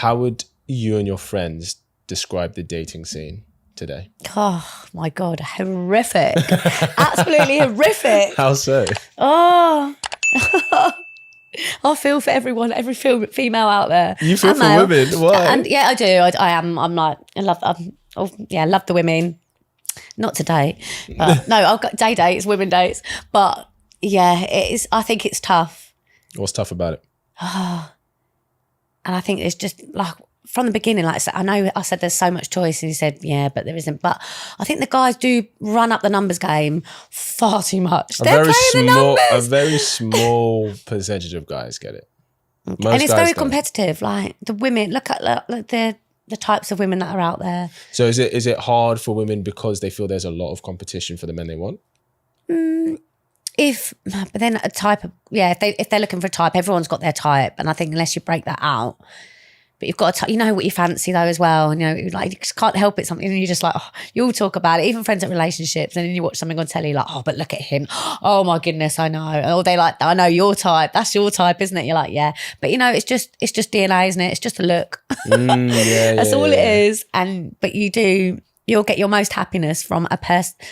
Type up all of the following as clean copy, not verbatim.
how would you and your friends describe the dating scene today? Oh my God, horrific. Absolutely horrific. How so? Oh, I feel for everyone, every female out there. You feel and for male. women? Why? And yeah, I do. I am. I'm like, I love the women. Not today. But no, I've got day dates, women dates. But yeah, it is. I think it's tough. What's tough about it? And I think it's just like from the beginning, like I know I said there's so much choice and he said, yeah, but there isn't. But I think the guys do run up the numbers game far too much. They're playing the numbers. A very small percentage of guys get it. Okay. And it's very competitive. Like the women, look at the types of women that are out there. So is it hard for women because they feel there's a lot of competition for the men they want? But then a type of, if they're looking for a type, everyone's got their type. And I think unless you break that out, but you've got to, you know what you fancy though as well. And, you know, like you just can't help it. Something, and you're just like, you all talk about it, even friends at relationships. And then you watch something on telly like, but look at him. Oh my goodness, I know. Or they like, I know your type. That's your type, isn't it? You're like, yeah. But you know, it's just DNA, isn't it? It's just a look. That's all it is. But you'll get your most happiness from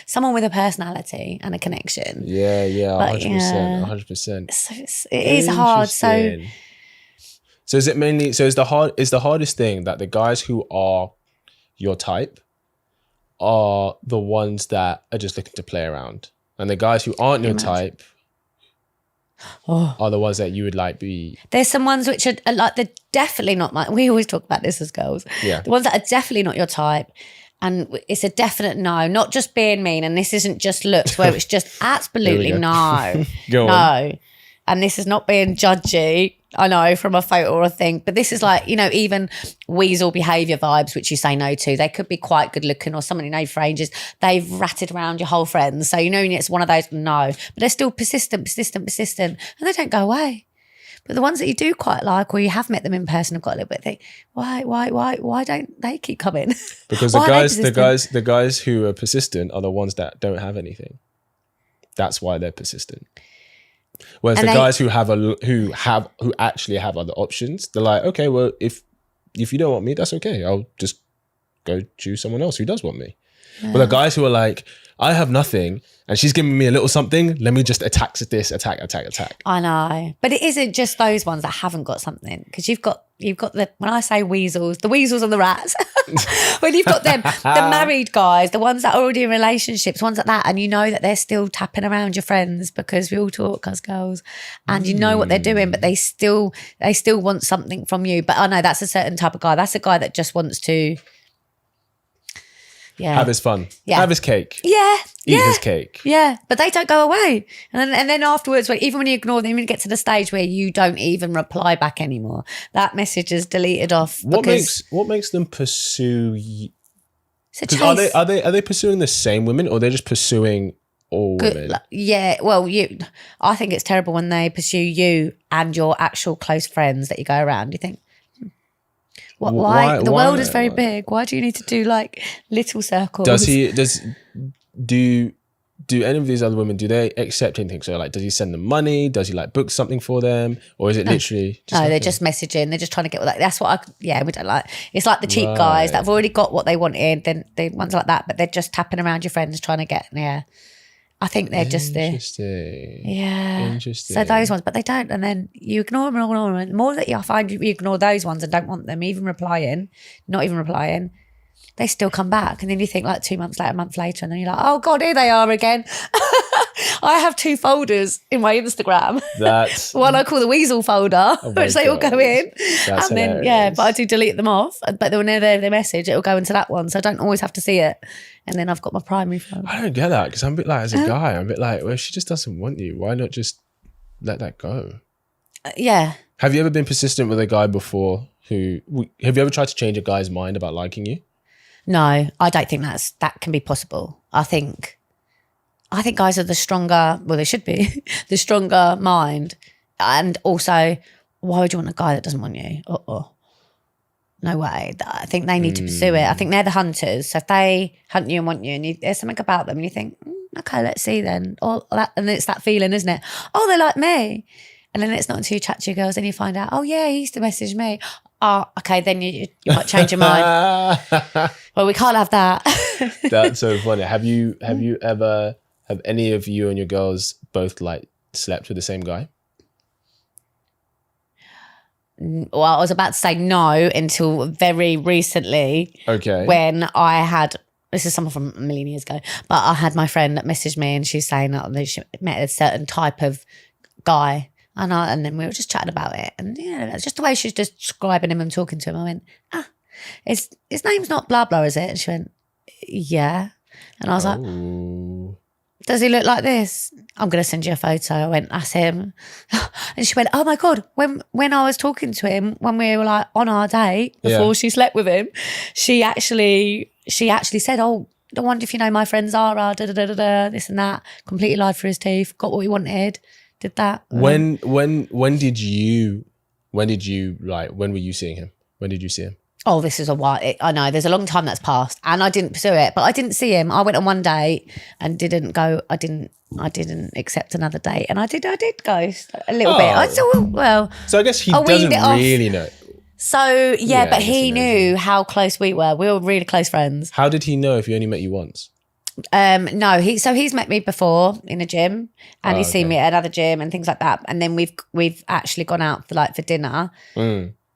someone with a personality and a connection. Yeah, 100%. So it is hard. So is it mainly? Is the hardest thing that the guys who are your type are the ones that are just looking to play around, and the guys who aren't your type are the ones that you would like be? There's some ones which are like they're definitely not my. We always talk about this as girls. Yeah, the ones that are definitely not your type. And it's a definite no, not just being mean. And this isn't just looks where it's just absolutely no. Go on. And this is not being judgy, I know, from a photo or a thing. But this is like, you know, even weasel behaviour vibes, which you say no to. They could be quite good looking or someone you know for ages. They've ratted around your whole friends. So, you know, it's one of those no. But they're still persistent. And they don't go away. But the ones that you do quite like, or you have met them in person, have got a little bit of think, why don't they keep coming? Because the guys who are persistent are the ones that don't have anything. That's why they're persistent. Whereas guys who actually have other options, they're like, okay, well, if you don't want me, that's okay. I'll just go choose someone else who does want me. Yeah. But the guys who are like, I have nothing and she's giving me a little something, let me just attack. I know. But it isn't just those ones that haven't got something. Because you've got the, when I say weasels, the weasels and the rats. When you've got them, the married guys, the ones that are already in relationships, ones like that, and you know that they're still tapping around your friends because we all talk as girls and you know what they're doing, but they still want something from you. But I know that's a certain type of guy. That's a guy that just wants to have his fun. Yeah. Have his cake. Yeah. Eat his cake. Yeah. But they don't go away. And then afterwards, even when you ignore them, you get to the stage where you don't even reply back anymore. That message is deleted off. What makes them pursue you? It's a chase. Are they pursuing the same women or they're just pursuing all women? Yeah. Well, I think it's terrible when they pursue you and your actual close friends that you go around. You think, why? The world is very big. Why do you need to do like little circles? Do any of these other women, do they accept anything? So like, does he send them money? Does he like book something for them? Or is it literally just they're just messaging. They're just trying to get that's what we don't like. It's like the cheap guys that have already got what they wanted. Then the ones like that, but they're just tapping around your friends trying to get, I think they're just there. Interesting. Yeah. Interesting. So those ones, but they don't. And then you ignore them and ignore them. The more that I find you ignore those ones and don't want them, not even replying, they still come back. And then you think like 2 months later, a month later, and then you're like, oh God, here they are again. I have 2 folders in my Instagram. That's one I call the weasel folder, which they all go in. That's and then, hilarious. but I do delete them off. But whenever they message, it'll go into that one. So I don't always have to see it. And then I've got my primary phone. I don't get that because I'm a bit like, as a guy, I'm a bit like, well, if she just doesn't want you, why not just let that go? Yeah. Have you ever been persistent with a guy before have you ever tried to change a guy's mind about liking you? No, I don't think that can be possible. I think guys are the stronger, well, they should be, the stronger mind. And also, why would you want a guy that doesn't want you? No way. I think they need to pursue it. I think they're the hunters. So if they hunt you and want you and there's something about them and you think, okay, let's see then. And it's that feeling, isn't it? Oh, they like me. And then it's not until you chat to your girls and you find out, oh yeah, he used to message me. oh, okay, then you might change your mind. Well, we can't have that. That's so funny. Have any of you and your girls both like slept with the same guy? Well, I was about to say no until very recently. Okay. When I had, this is someone from a million years ago, but I had my friend that messaged me and she's saying that she met a certain type of guy. And then we were just chatting about it. And yeah, it's just the way she's describing him and talking to him. I went, his name's not blah blah, is it? And she went, yeah. And I was like, does he look like this? I'm going to send you a photo. I went, that's him. And she went, oh my God, when I was talking to him, when we were like on our date before she slept with him, she actually said, oh, I wonder if you know my friend Zara, this and that. Completely lied for his teeth, got what we wanted, did that. When were you seeing him? When did you see him? Oh, this is a while. I know there's a long time that's passed, and I didn't pursue it. But I didn't see him. I went on one date and didn't go. I didn't accept another date, and I did go a little bit. I thought, well. So I guess he doesn't really know. So yeah, but he knew how close we were. We were really close friends. How did he know if he only met you once? No, he's met me before in a gym, and he's seen me at another gym and things like that. And then we've actually gone out for dinner.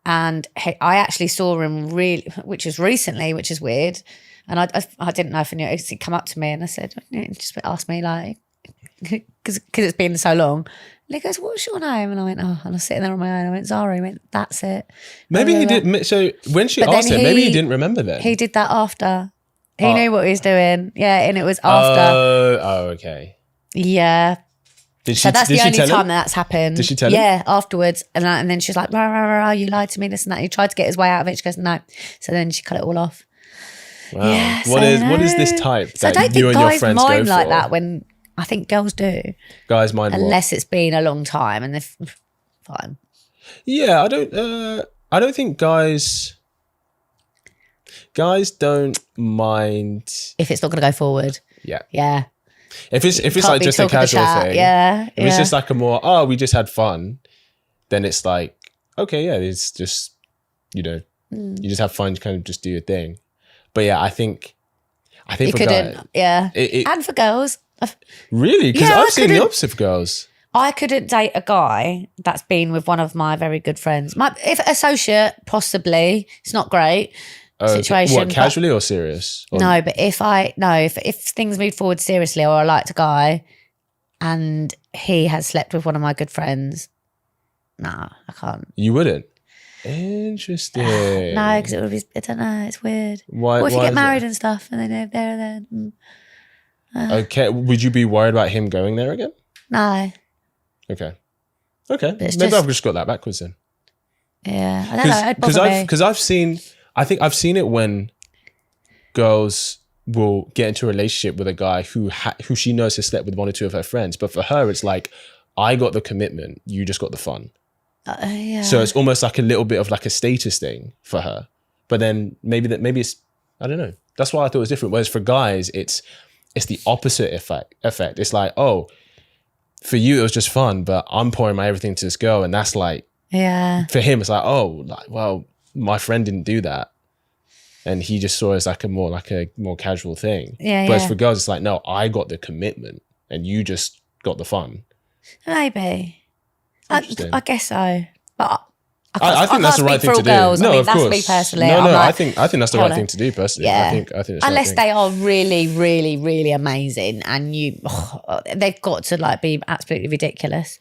And I actually saw him which was recently, which is weird. And I didn't know if he knew. He'd come up to me and I said, just ask me like, because it's been so long. And he goes, what's your name? And I went, oh, and I was sitting there on my own. I went, Zara. He went, that's it. Maybe he did. So when she asked him, maybe he didn't remember then. He did that after. He knew what he was doing. Yeah, and it was after. Oh, okay. Yeah. So that's the only time that's happened. Did she tell him? Yeah, afterwards. And then she's like, rah, rah, rah, you lied to me, this and that. He tried to get his way out of it. She goes, no. So then she cut it all off. Wow. Yeah, what is this type so that I don't you think and your guys friends mind go like for? that when I think girls do. Guys mind unless it's been a long time and they're fine. Yeah, I don't think guys don't mind if it's not going to go forward. Yeah. Yeah. If it's like just a casual thing, if it's just like a more, we just had fun, then it's like, okay, yeah, it's just, you just have fun, you kind of just do your thing. But yeah, I think you for couldn't, guys, and for girls. Really? Because I've seen the opposite for girls. I couldn't date a guy that's been with one of my very good friends. If associate, possibly, it's not great. Situation. What, casually or serious? Or no, but if things move forward seriously, or I liked a guy and he has slept with one of my good friends, no, I can't. You wouldn't? Interesting. No, because it would be, I don't know, it's weird. Why? Or if you get married and stuff and then they're there. Okay, would you be worried about him going there again? No. Okay. Maybe I've just got that backwards then. Yeah, I don't know. Because I think I've seen it when girls will get into a relationship with a guy who she knows has slept with one or two of her friends, but for her it's like, I got the commitment, you just got the fun. Yeah. So it's almost like a little bit of like a status thing for her. But then maybe it's, I don't know. That's why I thought it was different. Whereas for guys, it's the opposite effect. It's like, oh, for you it was just fun, but I'm pouring my everything to this girl, and that's like, for him it's like, oh, like, well, my friend didn't do that, and he just saw it as like a more casual thing. Whereas for girls, it's like, no, I got the commitment, and you just got the fun. Maybe, I guess so, but I think that's the right thing to do. Girls. No, I mean, of that's course. me personally. No, like, I think that's the right thing to do personally. Yeah. I think that's unless the right they are really, really, really amazing, and they've got to like be absolutely ridiculous.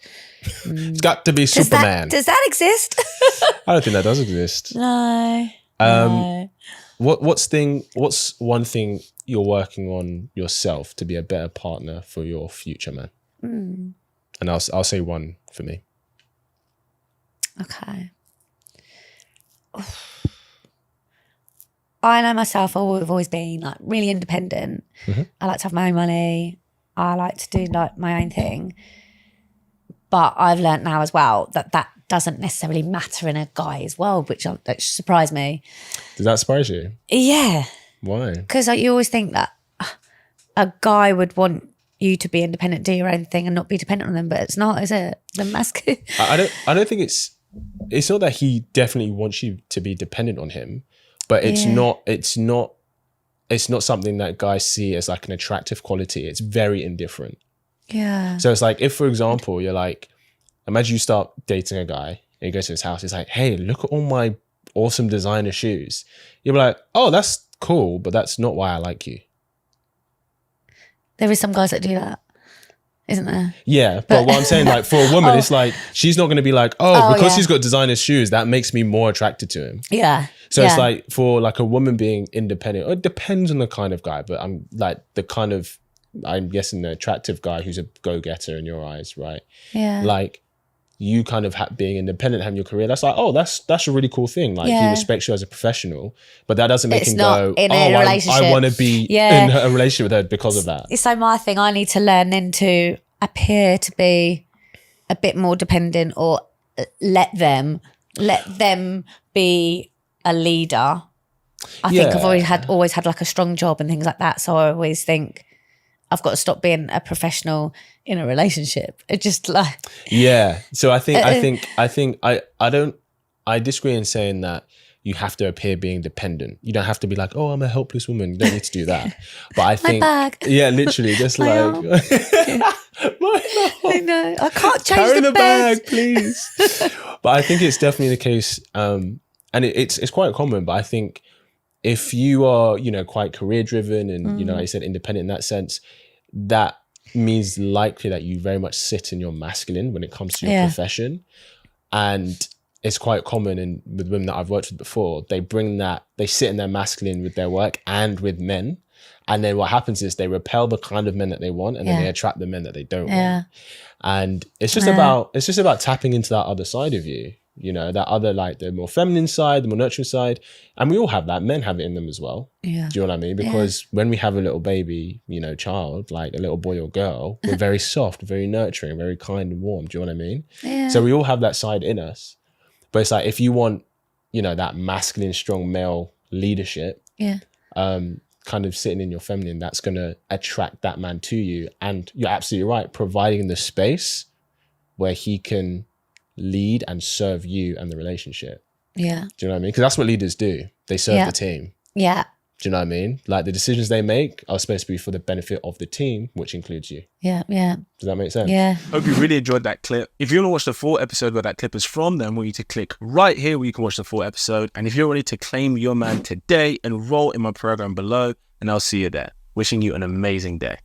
It's got to be Superman. Does that exist? I don't think that does exist. No. What's one thing you're working on yourself to be a better partner for your future man? And I'll say one for me. Okay. I know myself, I've always been like really independent. Mm-hmm. I like to have my own money. I like to do like my own thing. But I've learnt now as well that doesn't necessarily matter in a guy's world, which surprised me. Does that surprise you? Yeah. Why? Because you always think that a guy would want you to be independent, do your own thing and not be dependent on them, but it's not, is it? The masculine. I don't think it's it's not that he definitely wants you to be dependent on him, but it's not something that guys see as like an attractive quality. It's very indifferent. Yeah. So it's like, if for example, you're like, imagine you start dating a guy and you go to his house, he's like, hey, look at all my awesome designer shoes. You'll be like, oh, that's cool, but that's not why I like you. There is some guys that do that, isn't there? Yeah, but what I'm saying, like, for a woman, it's like, she's not going to be like, because he's got designer shoes, that makes me more attracted to him. Yeah. So it's like, for like a woman being independent, it depends on the kind of guy, but I'm like the kind of, I'm guessing the attractive guy who's a go-getter in your eyes, right? Yeah. Like, you kind of being independent, having your career, that's like, oh, that's a really cool thing. Like, he respects you as a professional, but that doesn't make him go, I want to be in a relationship with her because of that. It's like my thing. I need to learn then to appear to be a bit more dependent, or let them be a leader. I think I've always had like a strong job and things like that. So I always think I've got to stop being a professional in a relationship. It just like So I disagree in saying that you have to appear being dependent. You don't have to be like, oh, I'm a helpless woman. You don't need to do that. But I think literally just like I know I can't change carry the bag, please. But I think it's definitely the case, and it's quite common. But I think if you are, quite career driven and like you said, independent in that sense, that means likely that you very much sit in your masculine when it comes to your profession. And it's quite common with women that I've worked with before, they sit in their masculine with their work and with men. And then what happens is they repel the kind of men that they want, and then they attract the men that they don't want. And it's just about tapping into that other side of you, that other, like the more feminine side, the more nurturing side. And we all have that. Men have it in them as well. Yeah. Do you know what I mean? Because when we have a little baby, child, like a little boy or girl, we're very soft, very nurturing, very kind and warm. Do you know what I mean? Yeah. So we all have that side in us. But it's like, if you want, that masculine, strong male leadership, kind of sitting in your feminine, that's going to attract that man to you. And you're absolutely right, providing the space where he can lead and serve you and the relationship. Yeah. Do you know what I mean? Because that's what leaders do. They serve the team. Yeah. Do you know what I mean? Like, the decisions they make are supposed to be for the benefit of the team, which includes you. Yeah, yeah. Does that make sense? Yeah. Hope you really enjoyed that clip. If you want to watch the full episode where that clip is from, then I want you to click right here where you can watch the full episode. And if you're ready to claim your man today, enroll in my program below, and I'll see you there. Wishing you an amazing day.